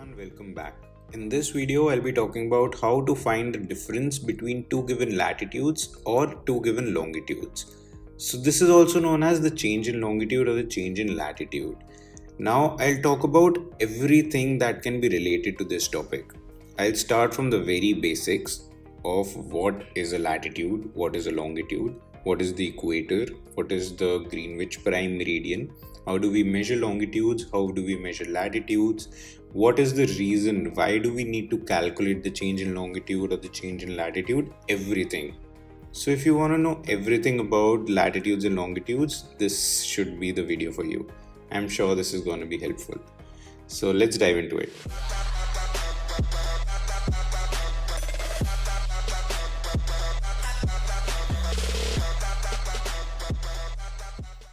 everyone, welcome back. In this video, I'll be talking about how to find the difference between two given latitudes or two given longitudes. So this is also known as the change in longitude or the change in latitude. Now I'll talk about everything that can be related to this topic. I'll start from the very basics of what is a latitude, what is a longitude, what is the equator, what is the Greenwich prime meridian, how do we measure longitudes, how do we measure latitudes, what is the reason, why do we need to calculate the change in longitude or the change in latitude, everything. So if you want to know everything about latitudes and longitudes, this should be the video for you. I'm sure this is going to be helpful. So let's dive into it.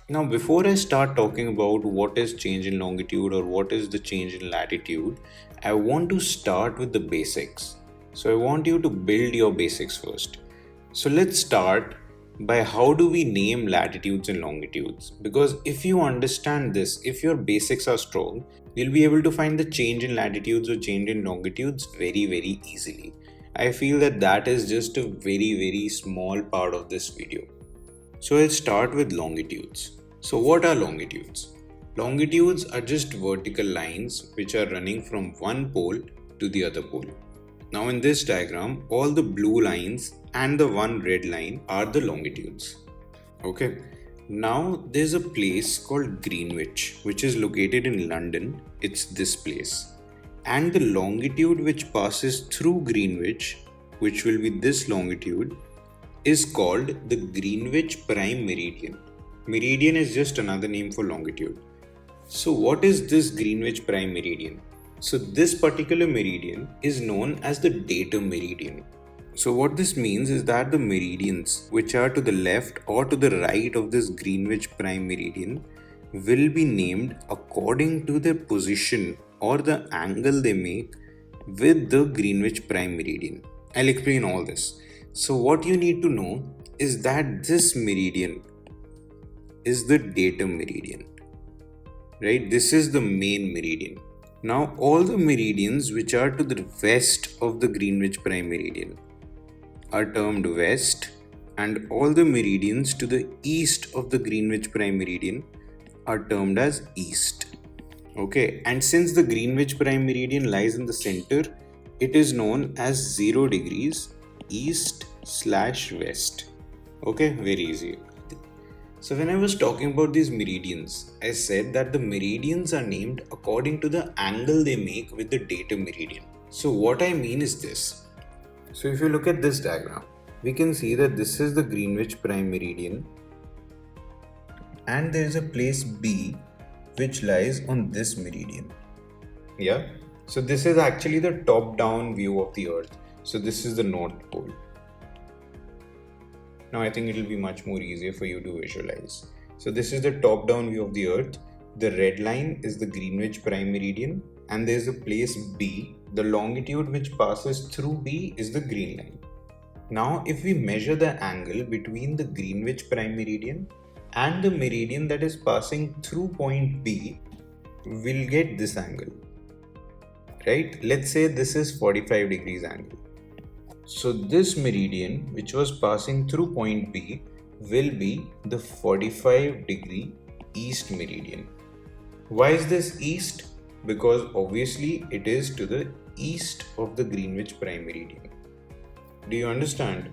Now, before I start talking about what is change in longitude or what is the change in latitude, I want to start with the basics. So I want you to build your basics first. So let's start by how do we name latitudes and longitudes? Because if you understand this, if your basics are strong, you'll be able to find the change in latitudes or change in longitudes very easily. I feel that is just a very small part of this video. So I'll start with longitudes. So what are longitudes? Longitudes are just vertical lines which are running from one pole to the other pole. Now in this diagram, all the blue lines and the one red line are the longitudes. Okay. Now there's a place called Greenwich which is located in London. It's this place. And the longitude which passes through Greenwich, which will be this longitude, is called the Greenwich prime meridian. Meridian is just another name for longitude. So what is this Greenwich prime meridian? So this particular meridian is known as the datum meridian. So what this means is that the meridians which are to the left or to the right of this Greenwich prime meridian will be named according to their position or the angle they make with the Greenwich prime meridian. I'll explain all this. So what you need to know is that this meridian is the datum meridian, right? This is the main meridian. Now all the meridians which are to the west of the Greenwich prime meridian are termed west, and all the meridians to the east of the Greenwich prime meridian are termed as east. Okay, and since the Greenwich prime meridian lies in the center, it is known as 0 degrees east/west. Okay, very easy. So when I was talking about these meridians, I said that the meridians are named according to the angle they make with the datum meridian. So what I mean is this. So if you look at this diagram, we can see that this is the Greenwich prime meridian and there is a place B which lies on this meridian. Yeah. So this is actually the top down view of the earth. So this is the North Pole. Now I think it will be much more easier for you to visualize. So this is the top down view of the earth. The red line is the Greenwich prime meridian and there is a place B. The longitude which passes through B is the green line. Now if we measure the angle between the Greenwich prime meridian and the meridian that is passing through point B, we'll get this angle. Right? Let's say this is 45 degrees angle. So this meridian which was passing through point B will be the 45 degree east meridian. Why is this east? Because obviously it is to the east of the Greenwich prime meridian. Do you understand?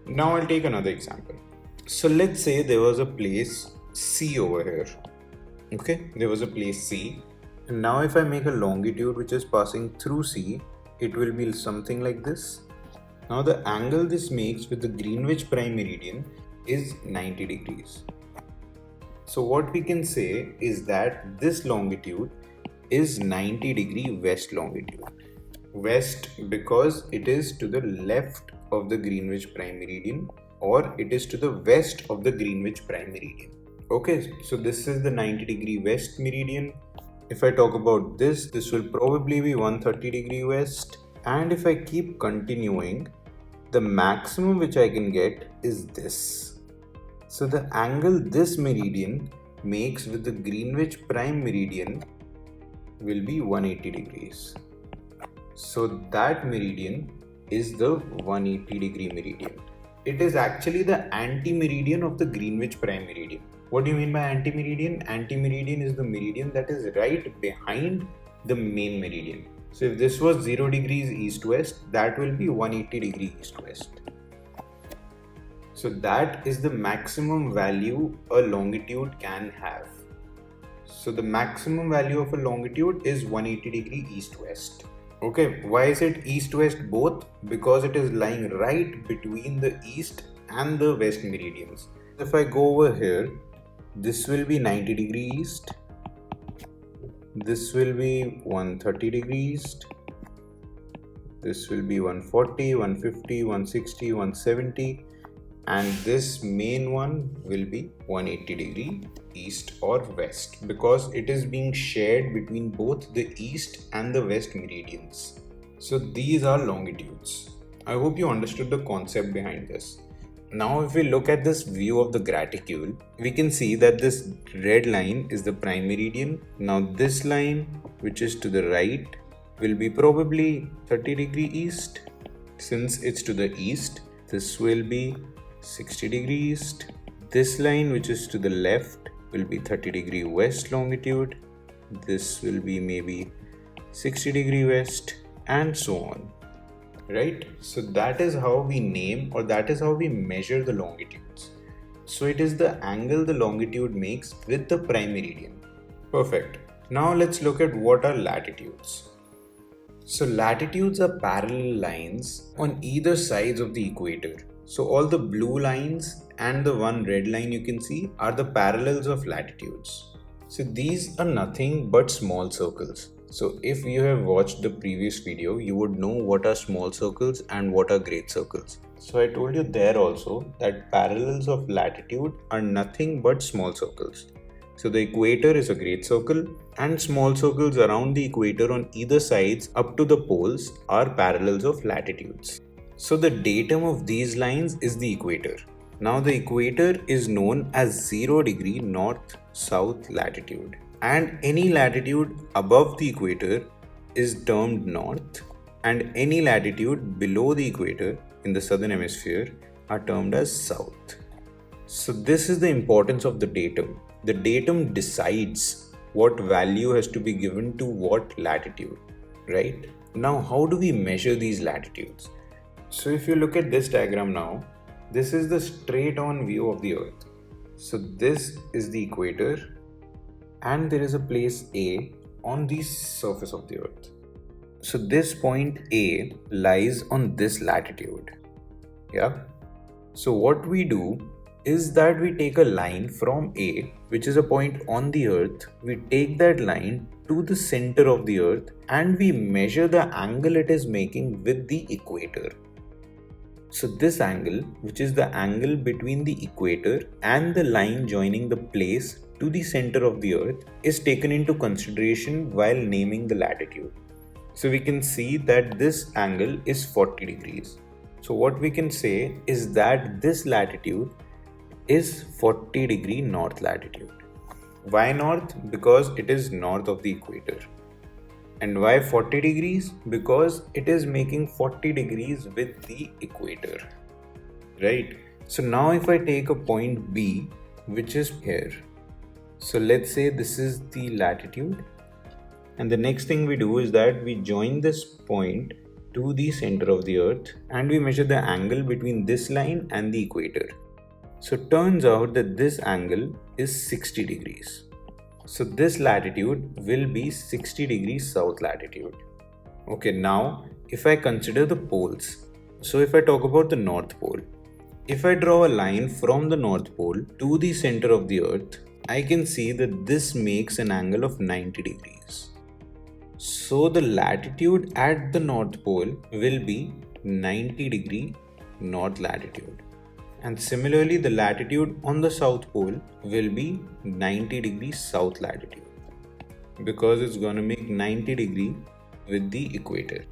Now I'll take another example. So let's say there was a place C over here. Okay, there was a place C. And now if I make a longitude which is passing through C, it will be something like this. Now the angle this makes with the Greenwich prime meridian is 90 degrees. So what we can say is that this longitude is 90 degree west longitude. West because it is to the left of the Greenwich prime meridian or it is to the west of the Greenwich prime meridian. Okay, so this is the 90 degree west meridian. If I talk about this will probably be 130 degree west. And if I keep continuing, the maximum which I can get is this. So the angle this meridian makes with the Greenwich prime meridian will be 180 degrees. So that meridian is the 180 degree meridian. It is actually the anti-meridian of the Greenwich prime meridian. What do you mean by anti-meridian? Anti-meridian is the meridian that is right behind the main meridian. So if this was 0 degrees east-west, that will be 180 degree east-west. So that is the maximum value a longitude can have. So the maximum value of a longitude is 180 degree east-west. Okay, why is it east-west both? Because it is lying right between the east and the west meridians. If I go over here, this will be 90 degree east. This will be 130 degree east. This will be 140, 150, 160, 170. And this main one will be 180 degree east or west because it is being shared between both the east and the west meridians. So these are longitudes. I hope you understood the concept behind this. Now if we look at this view of the graticule, we can see that this red line is the prime meridian. Now this line, which is to the right, will be probably 30 degree east. Since it's to the east, this will be 60 degree east. This line, which is to the left, will be 30 degree west longitude. This will be maybe 60 degree west, and so on. Right? So that is how we name, or that is how we measure the longitudes. So it is the angle the longitude makes with the prime meridian. Perfect. Now let's look at what are latitudes. So latitudes are parallel lines on either sides of the equator. So all the blue lines and the one red line you can see are the parallels of latitudes. So these are nothing but small circles. So if you have watched the previous video, you would know what are small circles and what are great circles. So I told you there also that parallels of latitude are nothing but small circles. So the equator is a great circle and small circles around the equator on either sides up to the poles are parallels of latitudes. So the datum of these lines is the equator. Now the equator is known as 0 degree north-south latitude, and any latitude above the equator is termed north, and any latitude below the equator in the southern hemisphere are termed as south. So this is the importance of the datum. The datum decides what value has to be given to what latitude, right? Now how do we measure these latitudes? So if you look at this diagram now, this is the straight on view of the earth. So this is the equator and there is a place A on the surface of the earth. So this point A lies on this latitude. Yeah. So what we do is that we take a line from A, which is a point on the earth. We take that line to the center of the earth and we measure the angle it is making with the equator. So this angle, which is the angle between the equator and the line joining the place to the center of the earth, is taken into consideration while naming the latitude. So we can see that this angle is 40 degrees. So what we can say is that this latitude is 40 degree north latitude. Why north? Because it is north of the equator. And why 40 degrees? Because it is making 40 degrees with the equator. Right? So now if I take a point B, which is here. So let's say this is the latitude. And the next thing we do is that we join this point to the center of the earth and we measure the angle between this line and the equator. So it turns out that this angle is 60 degrees. So this latitude will be 60 degrees south latitude. Okay, now if I consider the poles. So if I talk about the North Pole. If I draw a line from the North Pole to the center of the earth, I can see that this makes an angle of 90 degrees. So the latitude at the North Pole will be 90 degree north latitude. And similarly, the latitude on the South Pole will be 90 degrees south latitude because it's going to make 90 degree with the equator.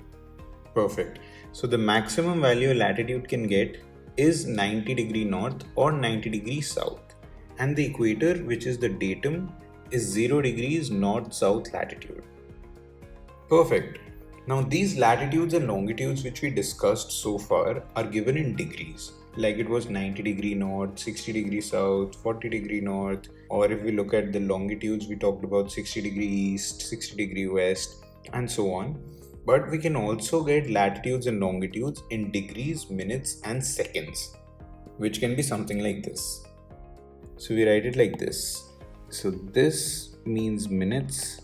Perfect. So the maximum value a latitude can get is 90 degree north or 90 degrees south. And the equator, which is the datum, is 0 degrees north-south latitude. Perfect. Now these latitudes and longitudes which we discussed so far are given in degrees. Like it was 90° north, 60° south, 40° north, or if we look at the longitudes, we talked about 60° east, 60° west, and so on. But we can also get latitudes and longitudes in degrees, minutes, and seconds, which can be something like this. So we write it like this. So this means minutes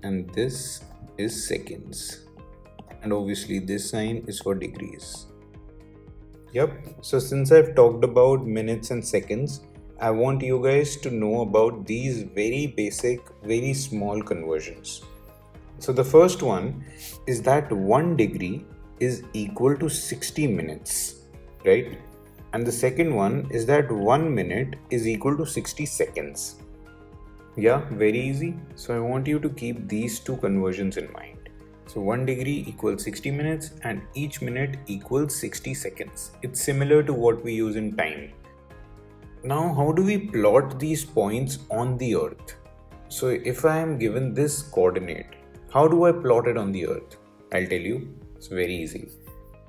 and this is seconds. And obviously this sign is for degrees. Yep, so since I've talked about minutes and seconds, I want you guys to know about these very basic, very small conversions. So the first one is that 1 degree is equal to 60 minutes, right? And the second one is that 1 minute is equal to 60 seconds. Yeah, very easy. So I want you to keep these two conversions in mind. So 1 degree equals 60 minutes and each minute equals 60 seconds. It's similar to what we use in time. Now, how do we plot these points on the earth? So if I am given this coordinate, how do I plot it on the earth? I'll tell you, it's very easy.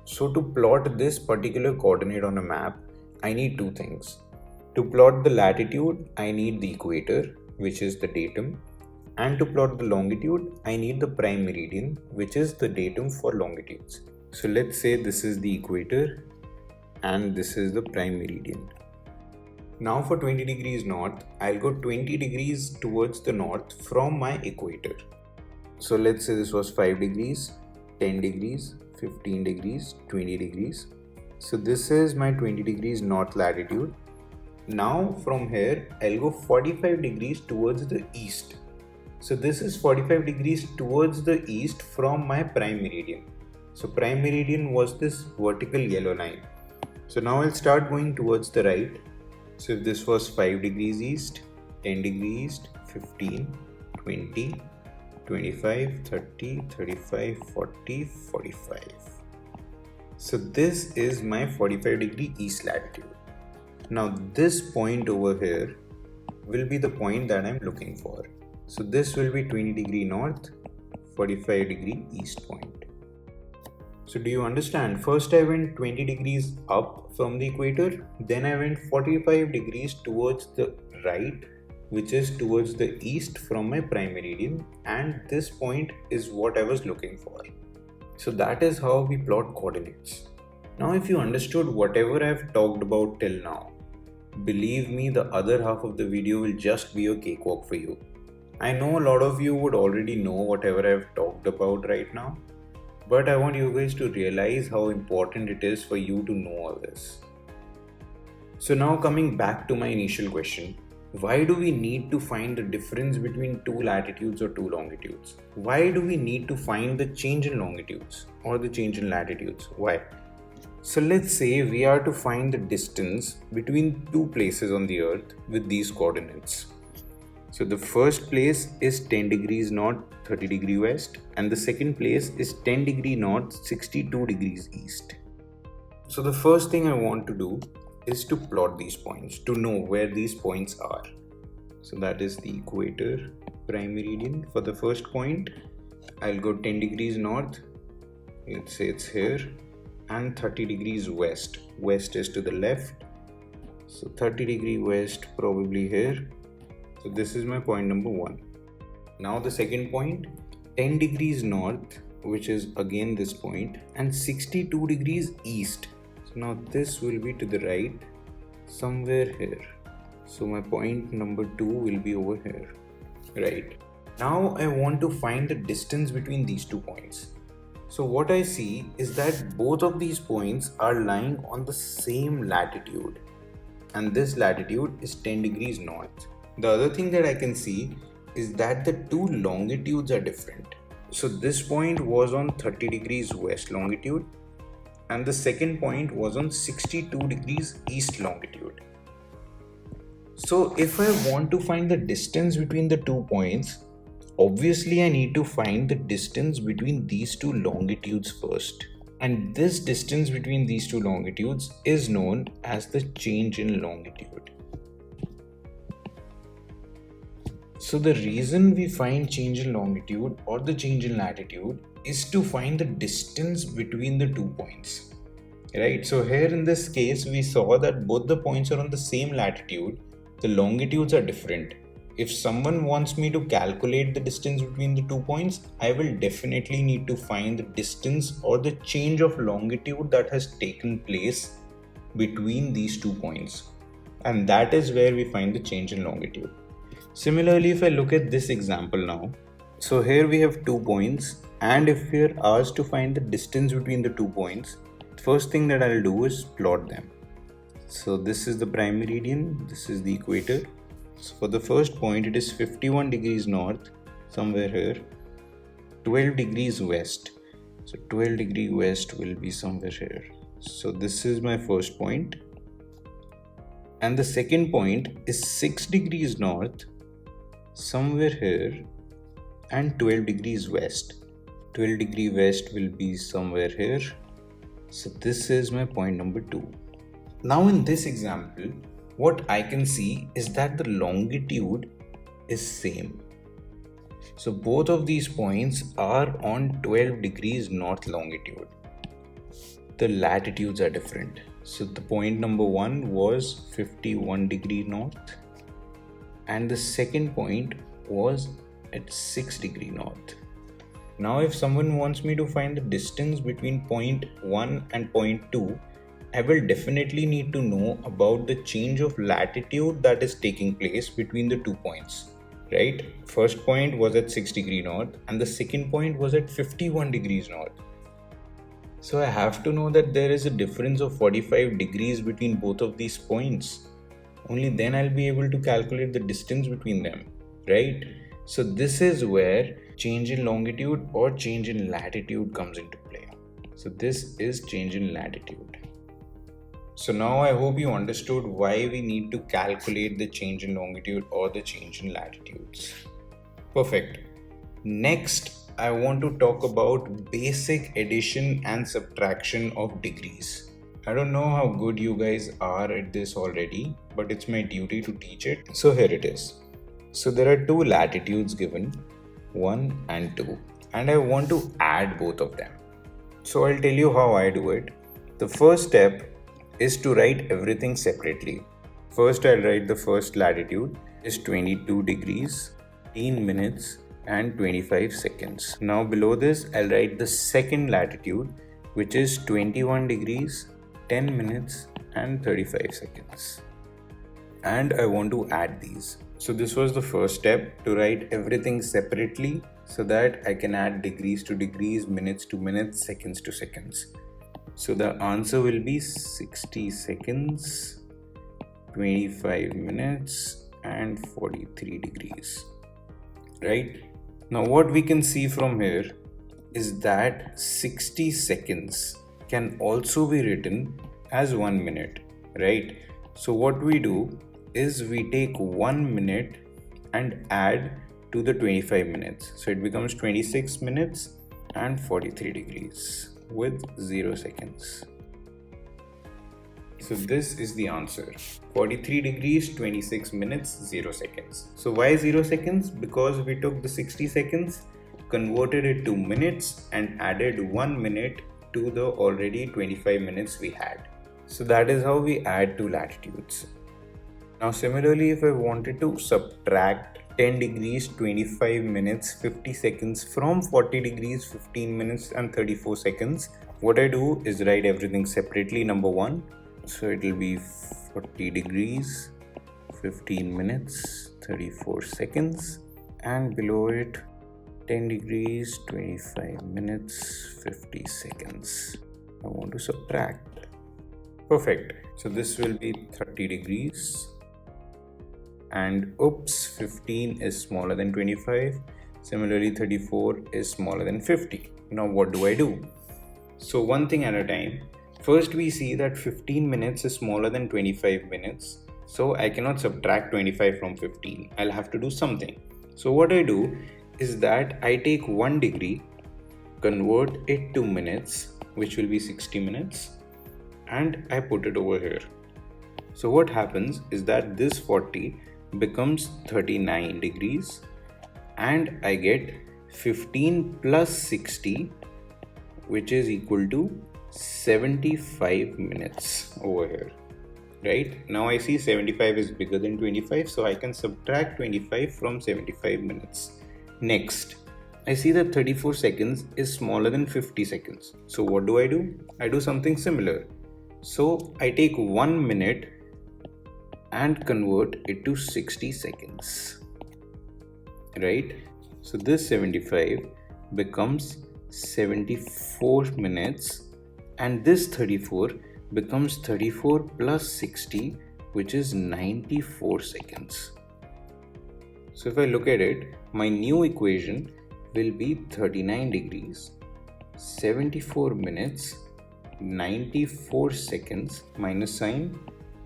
So to plot this particular coordinate on a map, I need two things. To plot the latitude, I need the equator, which is the datum. And to plot the longitude, I need the prime meridian, which is the datum for longitudes. So let's say this is the equator and this is the prime meridian. Now for 20 degrees north, I'll go 20 degrees towards the north from my equator. So let's say this was 5 degrees, 10 degrees, 15 degrees, 20 degrees. So this is my 20 degrees north latitude. Now from here, I'll go 45 degrees towards the east. So this is 45 degrees towards the east from my prime meridian. So prime meridian was this vertical yellow line. So now I'll start going towards the right. So if this was 5 degrees east, 10 degrees east, 15, 20, 25, 30, 35, 40, 45. So this is my 45 degree east latitude. Now this point over here will be the point that I'm looking for. So this will be 20 degree north, 45 degree east point. So do you understand? First I went 20 degrees up from the equator, then I went 45 degrees towards the right, which is towards the east from my prime meridian, and this point is what I was looking for. So that is how we plot coordinates. Now if you understood whatever I've talked about till now, believe me, the other half of the video will just be a cakewalk for you. I know a lot of you would already know whatever I've talked about right now, but I want you guys to realize how important it is for you to know all this. So now coming back to my initial question, why do we need to find the difference between two latitudes or two longitudes? Why do we need to find the change in longitudes or the change in latitudes? Why? So let's say we are to find the distance between two places on the earth with these coordinates. So the first place is 10 degrees north, 30 degrees west, and the second place is 10 degrees north, 62 degrees east. So the first thing I want to do is to plot these points, to know where these points are. So that is the equator, prime meridian. For the first point, I'll go 10 degrees north, let's say it's here, and 30 degrees west. West is to the left, so 30 degrees west probably here. So this is my point number 1. Now the second point, 10 degrees north, which is again this point, and 62 degrees east. So now this will be to the right, somewhere here. So my point number 2 will be over here, right? Now I want to find the distance between these two points. So what I see is that both of these points are lying on the same latitude, and this latitude is 10 degrees north. The other thing that I can see is that the two longitudes are different. So this point was on 30 degrees west longitude and the second point was on 62 degrees east longitude. So if I want to find the distance between the 2 points, obviously I need to find the distance between these two longitudes first. And this distance between these two longitudes is known as the change in longitude. So the reason we find change in longitude or the change in latitude is to find the distance between the 2 points. Right, so here in this case we saw that both the points are on the same latitude, the longitudes are different. If someone wants me to calculate the distance between the 2 points, I will definitely need to find the distance or the change of longitude that has taken place between these 2 points, and that is where we find the change in longitude. Similarly, if I look at this example now, so here we have 2 points, and if we are asked to find the distance between the 2 points, first thing that I'll do is plot them. So this is the prime meridian, this is the equator. So for the first point, it is 51 degrees north, somewhere here, 12 degrees west. So 12 degree west will be somewhere here. So this is my first point. And the second point is 6 degrees north, somewhere here, and 12 degrees west. 12 degree west will be somewhere here. So this is my point number 2. Now in this example, what I can see is that the longitude is same. So both of these points are on 12 degrees north longitude. The latitudes are different. So the point number 1 was 51 degree north, and the second point was at 6 degree north. Now if someone wants me to find the distance between point 1 and point 2, I will definitely need to know about the change of latitude that is taking place between the 2 points, right? First point was at 6 degree north and the second point was at 51 degrees north. So I have to know that there is a difference of 45 degrees between both of these points. Only then I'll be able to calculate the distance between them, right? So this is where change in longitude or change in latitude comes into play. So this is change in latitude. So now I hope you understood why we need to calculate the change in longitude or the change in latitudes. Perfect. Next, I want to talk about basic addition and subtraction of degrees. I don't know how good you guys are at this already, but it's my duty to teach it. So here it is. So there are two latitudes given, 1 and 2, and I want to add both of them. So I'll tell you how I do it. The first step is to write everything separately. First I'll write the first latitude is 22 degrees, 18 minutes and 25 seconds. Now below this I'll write the second latitude, which is 21 degrees, 10 minutes and 35 seconds. And I want to add these. So this was the first step, to write everything separately so that I can add degrees to degrees, minutes to minutes, seconds to seconds. So the answer will be 60 seconds, 25 minutes and 43 degrees, right? Now what we can see from here is that 60 seconds can also be written as 1 minute, right? So what we do is we take 1 minute and add to the 25 minutes. So it becomes 26 minutes and 43 degrees with 0 seconds. So this is the answer. 43 degrees, 26 minutes, 0 seconds. So why 0 seconds? Because we took the 60 seconds, converted it to minutes and added 1 minute to the already 25 minutes we had. So that is how we add two latitudes. Now similarly, if I wanted to subtract 10 degrees, 25 minutes, 50 seconds from 40 degrees, 15 minutes and 34 seconds, what I do is write everything separately, number 1. So it will be 40 degrees, 15 minutes, 34 seconds, and below it 10 degrees, 25 minutes, 50 seconds. I want to subtract. Perfect. So this will be 30 degrees. And oops, 15 is smaller than 25. Similarly, 34 is smaller than 50. Now what do I do? So one thing at a time. First we see that 15 minutes is smaller than 25 minutes. So I cannot subtract 25 from 15. I'll have to do something. So what I do is that I take 1 degree, convert it to minutes, which will be 60 minutes, and I put it over here. So what happens is that this 40 becomes 39 degrees, and I get 15 plus 60, which is equal to 75 minutes over here. Right now I see 75 is bigger than 25, so I can subtract 25 from 75 minutes. Next, I see that 34 seconds is smaller than 50 seconds. So what do? I do something similar. So I take 1 minute and convert it to 60 seconds. Right? So this 75 becomes 74 minutes, and this 34 becomes 34 plus 60, which is 94 seconds. So if I look at it, my new equation will be 39 degrees, 74 minutes, 94 seconds minus sign,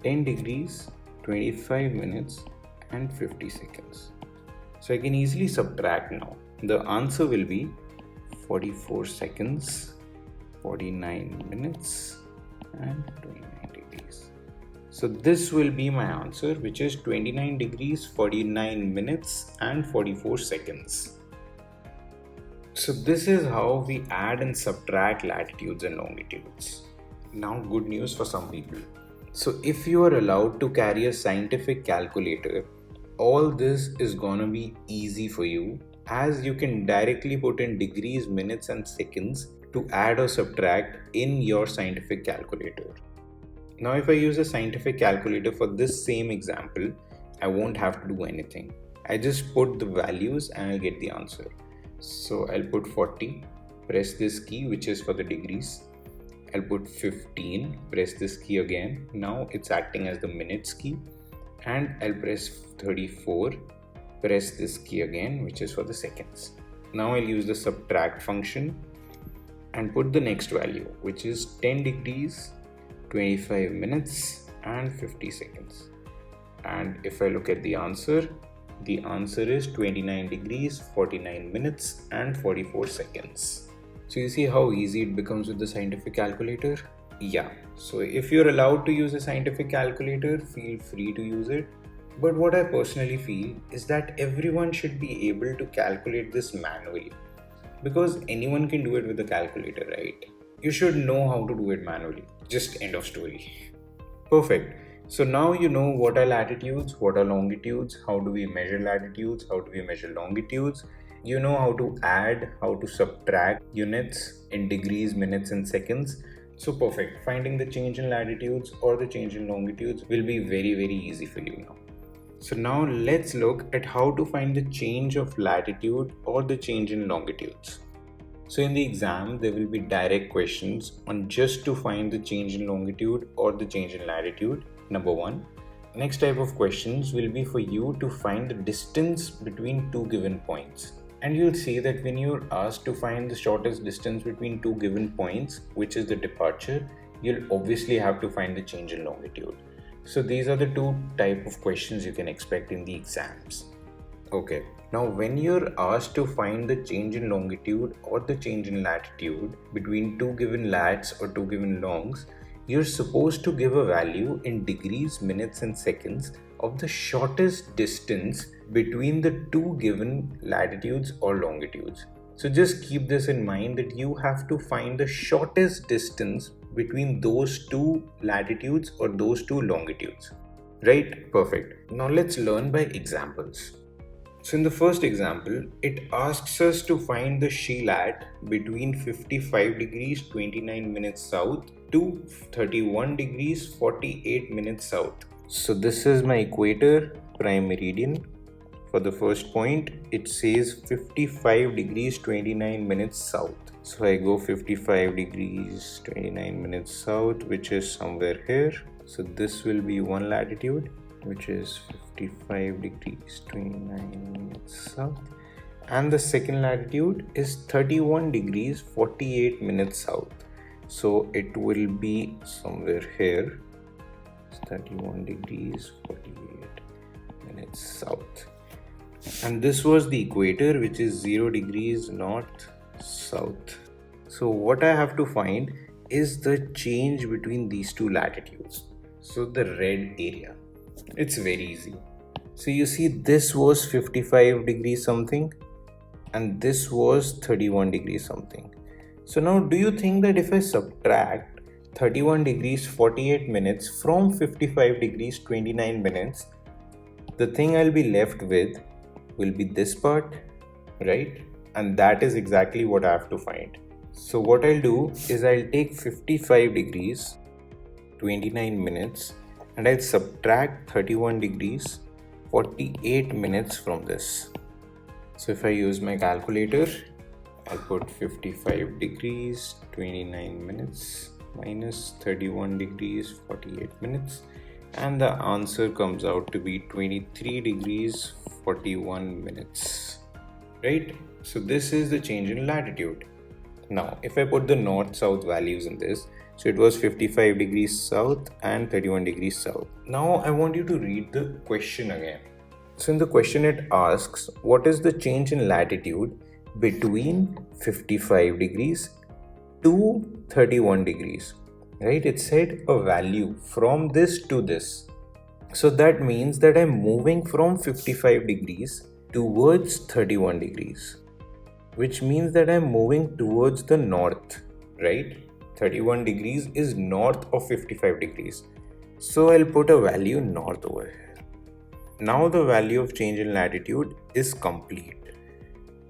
10 degrees, 25 minutes and 50 seconds. So I can easily subtract now. The answer will be 44 seconds, 49 minutes and 29 degrees. So this will be my answer, which is 29 degrees, 49 minutes and 44 seconds. So this is how we add and subtract latitudes and longitudes. Now good news for some people. So if you are allowed to carry a scientific calculator, all this is gonna be easy for you, as you can directly put in degrees, minutes and seconds to add or subtract in your scientific calculator. Now if I use a scientific calculator for this same example, I won't have to do anything. I just put the values and I'll get the answer. So I'll put 40, press this key which is for the degrees. I'll put 15, press this key again. Now it's acting as the minutes key. And I'll press 34, press this key again, which is for the seconds. Now I'll use the subtract function and put the next value, which is 10 degrees, 25 minutes and 50 seconds. And if I look at the answer is 29 degrees, 49 minutes and 44 seconds. So you see how easy it becomes with the scientific calculator? Yeah, so if you're allowed to use a scientific calculator, feel free to use it. But what I personally feel is that everyone should be able to calculate this manually, because anyone can do it with a calculator, right? You should know how to do it manually. Just end of story. Perfect. So now you know what are latitudes, what are longitudes, how do we measure latitudes, how do we measure longitudes. You know how to add, how to subtract units in degrees, minutes and seconds. So perfect. Finding the change in latitudes or the change in longitudes will be very, very easy for you now. So now let's look at how to find the change of latitude or the change in longitudes. So in the exam, there will be direct questions on just to find the change in longitude or the change in latitude, number one. Next type of questions will be for you to find the distance between two given points. And you'll see that when you're asked to find the shortest distance between two given points, which is the departure, you'll obviously have to find the change in longitude. So these are the two type of questions you can expect in the exams. Okay, now when you're asked to find the change in longitude or the change in latitude between two given lats or two given longs, you're supposed to give a value in degrees, minutes and seconds of the shortest distance between the two given latitudes or longitudes. So just keep this in mind that you have to find the shortest distance between those two latitudes or those two longitudes. Right? Perfect. Now let's learn by examples. So in the first example, it asks us to find the CH-LAT between 55 degrees 29 minutes south to 31 degrees 48 minutes south. So this is my equator, prime meridian. For the first point, it says 55 degrees 29 minutes south. So I go 55 degrees 29 minutes south, which is somewhere here. So this will be one latitude, which is 55 degrees 29 minutes south, and the second latitude is 31 degrees 48 minutes south. So it will be somewhere here. It's 31 degrees 48 minutes south, and this was the equator, which is 0 degrees north south. So what I have to find is the change between these two latitudes. So the red area. It's very easy. So you see this was 55 degrees something and this was 31 degrees something. So now do you think that if I subtract 31 degrees 48 minutes from 55 degrees 29 minutes, the thing I'll be left with will be this part, right? And that is exactly what I have to find. So what I'll do is I'll take 55 degrees 29 minutes and I'll subtract 31 degrees 48 minutes from this. So if I use my calculator, I'll put 55 degrees 29 minutes minus 31 degrees 48 minutes, and the answer comes out to be 23 degrees 41 minutes, right? So this is the change in latitude. Now if I put the north south values in this, so it was 55 degrees south and 31 degrees south. Now I want you to read the question again. So in the question it asks, what is the change in latitude between 55 degrees to 31 degrees, right? It said a value from this to this. So that means that I'm moving from 55 degrees towards 31 degrees, which means that I'm moving towards the north, right? 31 degrees is north of 55 degrees. So I'll put a value north over here. Now the value of change in latitude is complete.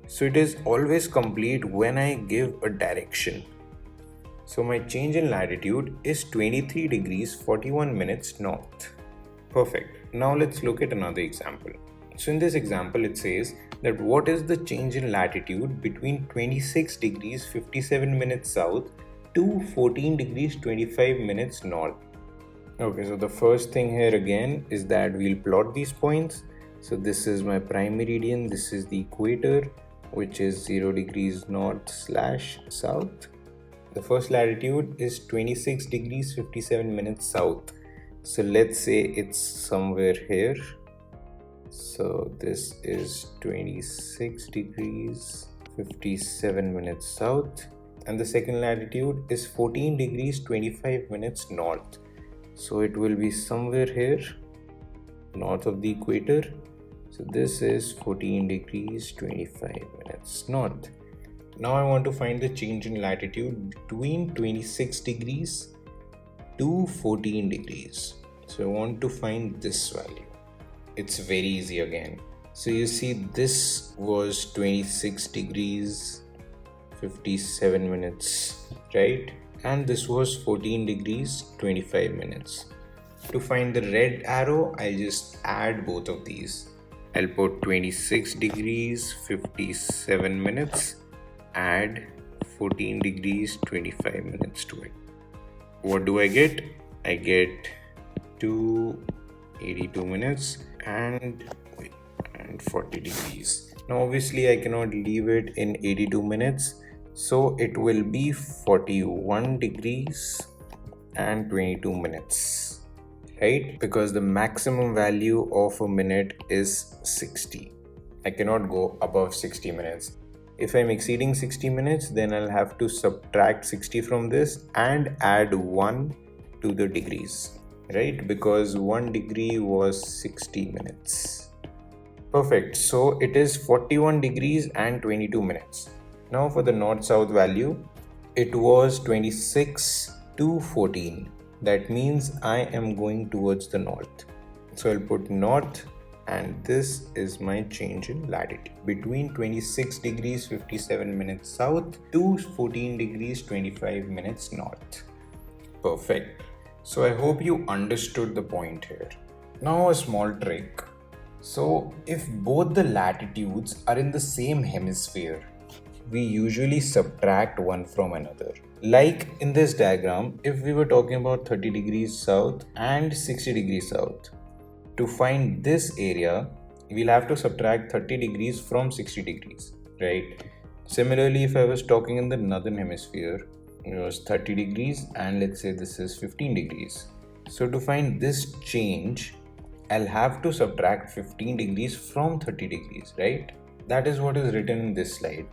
So it is always complete when I give a direction. So my change in latitude is 23 degrees 41 minutes north. Perfect. Now let's look at another example. So in this example it says that what is the change in latitude between 26 degrees 57 minutes south to 14 degrees 25 minutes north. Okay, so the first thing here again is that we'll plot these points. So this is my prime meridian, this is the equator, which is 0 degrees north / south. The first latitude is 26 degrees 57 minutes south. So let's say it's somewhere here. So this is 26 degrees 57 minutes south. And the second latitude is 14 degrees 25 minutes north. So it will be somewhere here, north of the equator. So this is 14 degrees 25 minutes north. Now I want to find the change in latitude between 26 degrees to 14 degrees. So I want to find this value. It's very easy again. So you see this was 26 degrees 57 minutes, right? And this was 14 degrees 25 minutes. To find the red arrow, I'll just add both of these. I'll put 26 degrees 57 minutes, add 14 degrees 25 minutes to it. What do I get? I get 82 minutes and 40 degrees. Now obviously I cannot leave it in 82 minutes. So it will be 41 degrees and 22 minutes, right? Because the maximum value of a minute is 60. I cannot go above 60 minutes. If I'm exceeding 60 minutes, then I'll have to subtract 60 from this and add 1 to the degrees, right? Because 1 degree was 60 minutes. Perfect. So it is 41 degrees and 22 minutes. Now for the north-south value, it was 26 to 14. That means I am going towards the north. So I'll put north, and this is my change in latitude between 26 degrees 57 minutes south to 14 degrees 25 minutes north. Perfect. So I hope you understood the point here. Now a small trick. So if both the latitudes are in the same hemisphere, we usually subtract one from another. Like in this diagram, if we were talking about 30 degrees south and 60 degrees south, to find this area, we'll have to subtract 30 degrees from 60 degrees, right? Similarly, if I was talking in the northern hemisphere, it was 30 degrees and let's say this is 15 degrees. So to find this change, I'll have to subtract 15 degrees from 30 degrees, right? That is what is written in this slide.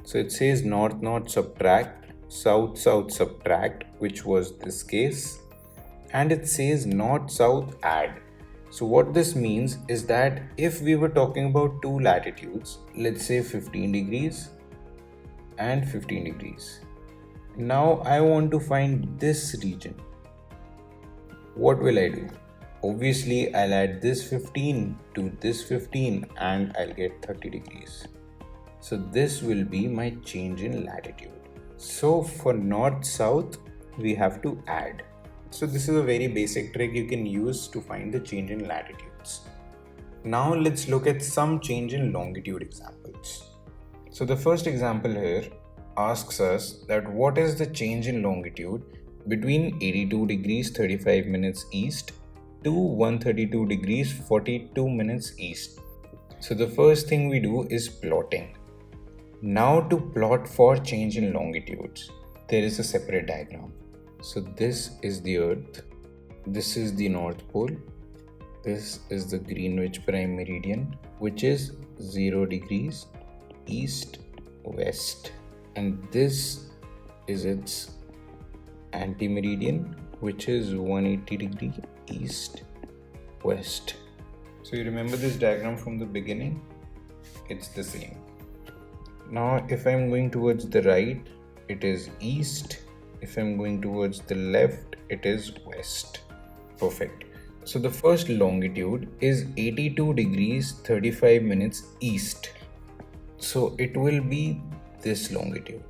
So it says north north subtract, south south subtract, which was this case, and it says north south add. So what this means is that if we were talking about two latitudes, let's say 15 degrees and 15 degrees. Now I want to find this region. What will I do? Obviously, I'll add this 15 to this 15 and I'll get 30 degrees. So this will be my change in latitude. So for north-south, we have to add. So this is a very basic trick you can use to find the change in latitudes. Now let's look at some change in longitude examples. So the first example here asks us that what is the change in longitude between 82 degrees 35 minutes east to 132 degrees 42 minutes east. So the first thing we do is plotting. Now to plot for change in longitudes, there is a separate diagram. So this is the Earth, this is the North Pole, this is the Greenwich Prime Meridian, which is 0 degrees east west, and this is its anti-meridian, which is 180 degree east west. So you remember this diagram from the beginning? It's the same. Now if I'm going towards the right, it is east. If I'm going towards the left, it is west. Perfect. So the first longitude is 82 degrees 35 minutes east. So it will be this longitude,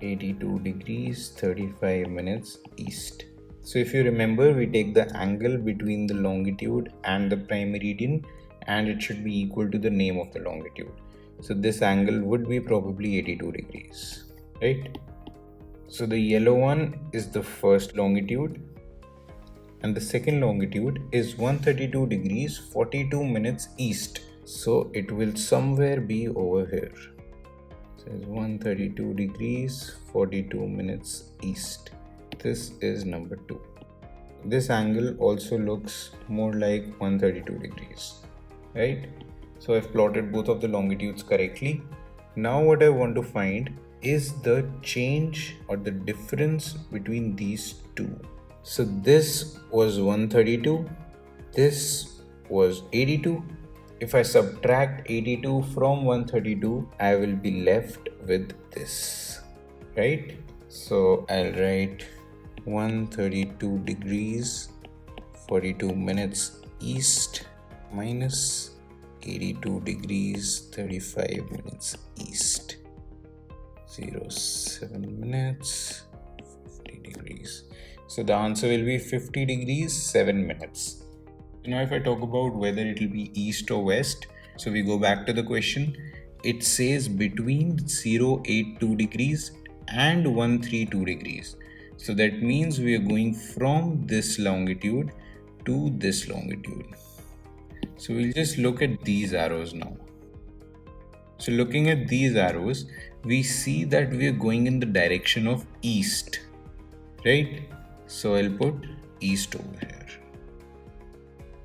82 degrees 35 minutes east. So if you remember, we take the angle between the longitude and the prime meridian and it should be equal to the name of the longitude. So this angle would be probably 82 degrees, right? So the yellow one is the first longitude and the second longitude is 132 degrees 42 minutes east. So it will somewhere be over here. So it's 132 degrees 42 minutes east. This is number 2. This angle also looks more like 132 degrees, right? So I've plotted both of the longitudes correctly. Now what I want to find is the change or the difference between these two. So this was 132, this was 82. If I subtract 82 from 132, I will be left with this, right? So I'll write 132 degrees 42 minutes east minus 82 degrees 35 minutes east. 07 minutes 50 degrees. So the answer will be 50 degrees 7 minutes. Now if I talk about whether it will be east or west, so we go back to the question. It says between 082 degrees and 132 degrees. So that means we are going from this longitude to this longitude. So we'll just look at these arrows now. So looking at these arrows, we see that we are going in the direction of east, right? So I'll put east over here.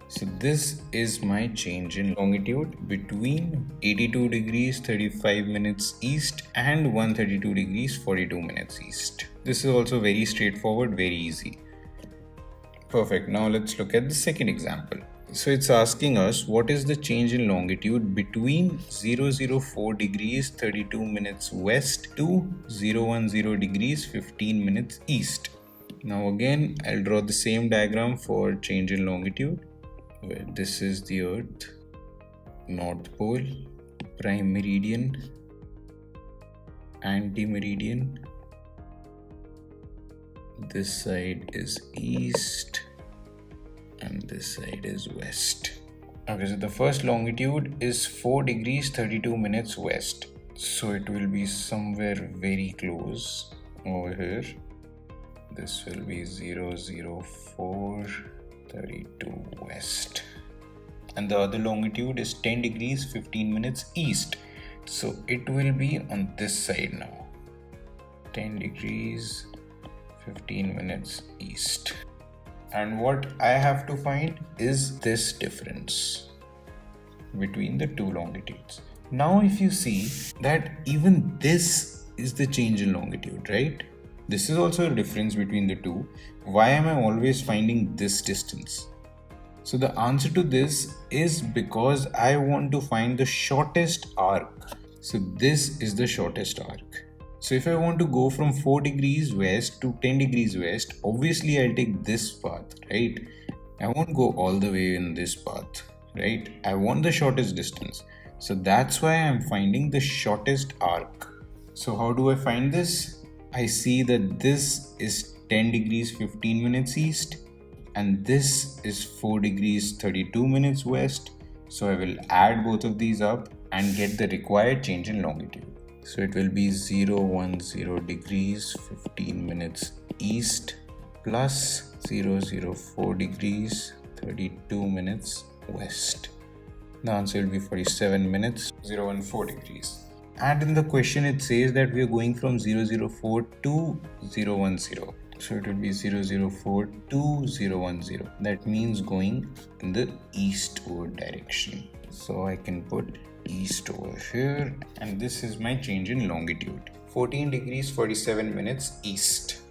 So this is my change in longitude between 82 degrees 35 minutes east and 132 degrees 42 minutes east. This is also very straightforward, very easy. Perfect. Now let's look at the second example. So it's asking us what is the change in longitude between 004 degrees 32 minutes west to 010 degrees 15 minutes east. Now again, I'll draw the same diagram for change in longitude, where this is the Earth, North Pole, Prime Meridian, Anti-Meridian. This side is east and this side is west. Okay, so the first longitude is 4 degrees 32 minutes west. So it will be somewhere very close over here. This will be 004 32 west. And the other longitude is 10 degrees 15 minutes east. So it will be on this side now. 10 degrees 15 minutes east. And what I have to find is this difference between the two longitudes. Now if you see that even this is the change in longitude, right? This is also a difference between the two. Why am I always finding this distance? So the answer to this is because I want to find the shortest arc. So this is the shortest arc. So if I want to go from 4 degrees west to 10 degrees west, obviously I'll take this path, right? I won't go all the way in this path, right? I want the shortest distance. So that's why I'm finding the shortest arc. So how do I find this? I see that this is 10 degrees 15 minutes east and this is 4 degrees 32 minutes west. So I will add both of these up and get the required change in longitude. So it will be 010 degrees 15 minutes east plus 004 degrees 32 minutes west. The answer will be 47 minutes 014 degrees. And in the question it says that we are going from 004 to 010. So it will be 004 to 010. That means going in the eastward direction. So I can put east over here and this is my change in longitude. 14 degrees 47 minutes east.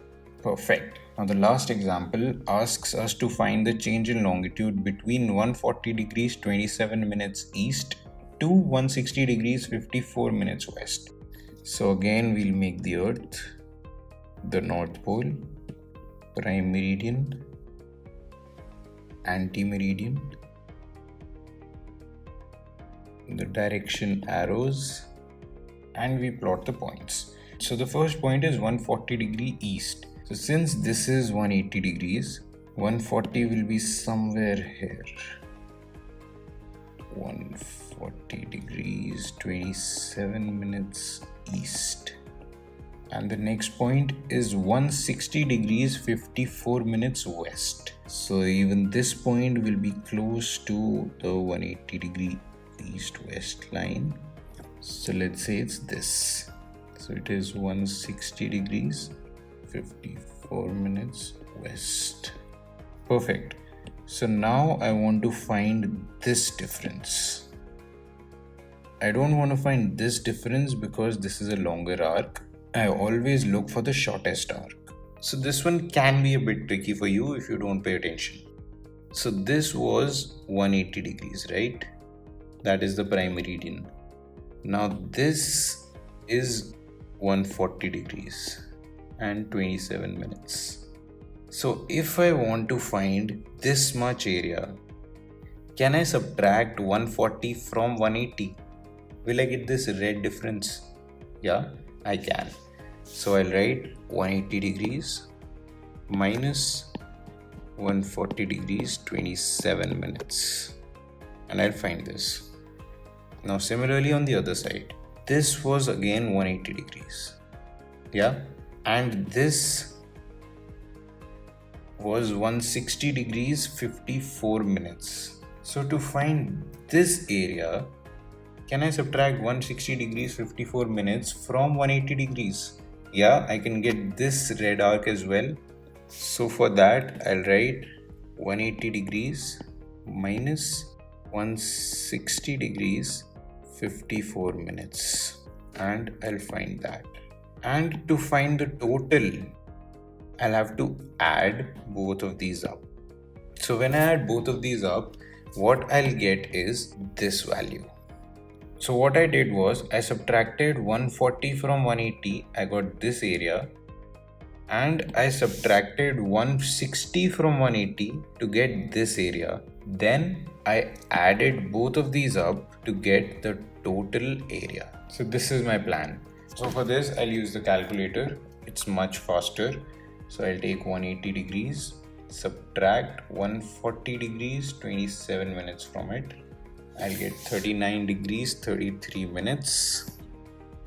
Perfect. Now the last example asks us to find the change in longitude between 140 degrees 27 minutes east to 160 degrees 54 minutes west. So again we'll make the earth, the north pole, prime meridian, anti-meridian, the direction arrows, and we plot the points. So the first point is 140 degree east. So since this is 180 degrees, 140 will be somewhere here. 140 degrees 27 minutes east. And the next point is 160 degrees 54 minutes west. So even this point will be close to the 180 degree east-west line. So let's say it's this. So it is 160 degrees 54 minutes west. Perfect. So now I want to find this difference. I don't want to find this difference because this is a longer arc. I always look for the shortest arc. So this one can be a bit tricky for you if you don't pay attention. So this was 180 degrees, right? That is the prime meridian. Now this is 140 degrees and 27 minutes. So if I want to find this much area, can I subtract 140 from 180? Will I get this red difference? Yeah, I can. So I'll write 180 degrees minus 140 degrees 27 minutes and I'll find this. Now similarly on the other side, this was again 180 degrees. Yeah, and this was 160 degrees 54 minutes. So to find this area, can I subtract 160 degrees 54 minutes from 180 degrees? Yeah, I can get this red arc as well. So for that, I'll write 180 degrees minus 160 degrees 54 minutes and I'll find that. And to find the total, I'll have to add both of these up. So when I add both of these up, what I'll get is this value. So what I did was I subtracted 140 from 180, I got this area, and I subtracted 160 from 180 to get this area. Then I added both of these up to get the total area. So this is my plan. So for this, I'll use the calculator. It's much faster. So I'll take 180 degrees, subtract 140 degrees, 27 minutes from it. I'll get 39 degrees, 33 minutes.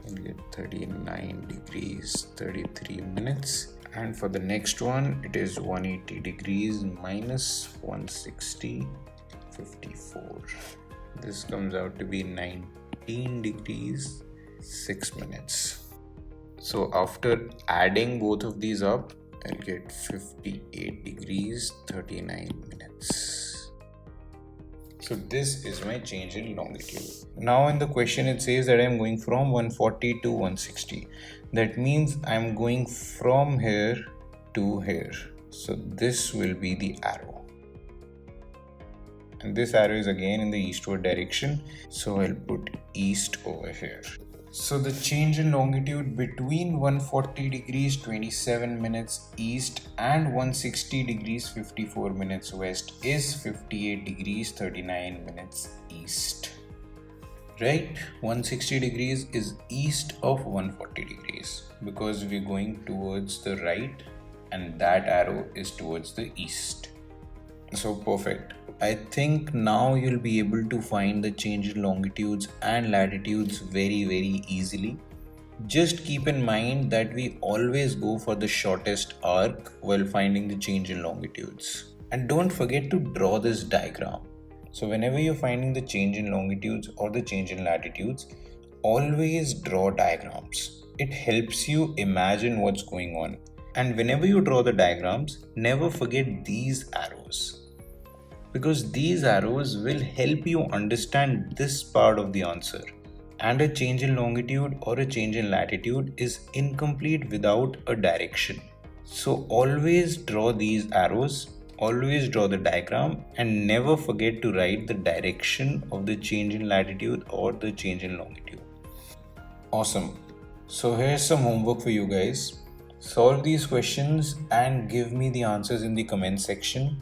I'll get 39 degrees, 33 minutes. And for the next one, it is 180 degrees minus 160, 54. This comes out to be 19 degrees, 6 minutes. So after adding both of these up, I'll get 58 degrees, 39 minutes. So this is my change in longitude. Now in the question it says that I'm going from 140 to 160. That means I'm going from here to here. So this will be the arrow. and this arrow is again in the eastward direction, so I'll put east over here. So the change in longitude between 140 degrees 27 minutes east and 160 degrees 54 minutes west is 58 degrees 39 minutes east. Right? 160 degrees is east of 140 degrees because we're going towards the right and that arrow is towards the east. So perfect. I think now you'll be able to find the change in longitudes and latitudes very easily. Just keep in mind that we always go for the shortest arc while finding the change in longitudes. And don't forget to draw this diagram. So whenever you're finding the change in longitudes or the change in latitudes, always draw diagrams. It helps you imagine what's going on. And whenever you draw the diagrams, never forget these arrows, because these arrows will help you understand this part of the answer. And a change in longitude or a change in latitude is incomplete without a direction. So always draw these arrows, always draw the diagram, and never forget to write the direction of the change in latitude or the change in longitude. Awesome. So here's some homework for you guys. Solve these questions and give me the answers in the comment section.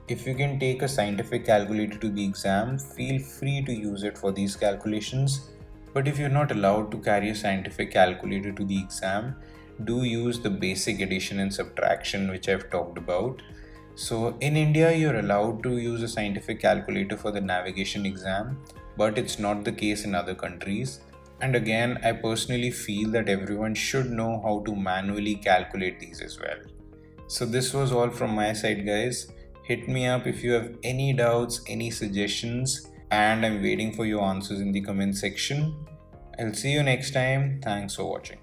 If you can take a scientific calculator to the exam, feel free to use it for these calculations. But if you're not allowed to carry a scientific calculator to the exam, do use the basic addition and subtraction which I've talked about. So in India, you're allowed to use a scientific calculator for the navigation exam, but it's not the case in other countries. And again, I personally feel that everyone should know how to manually calculate these as well. So this was all from my side, guys. Hit me up if you have any doubts, any suggestions, and I'm waiting for your answers in the comment section. I'll see you next time. Thanks for watching.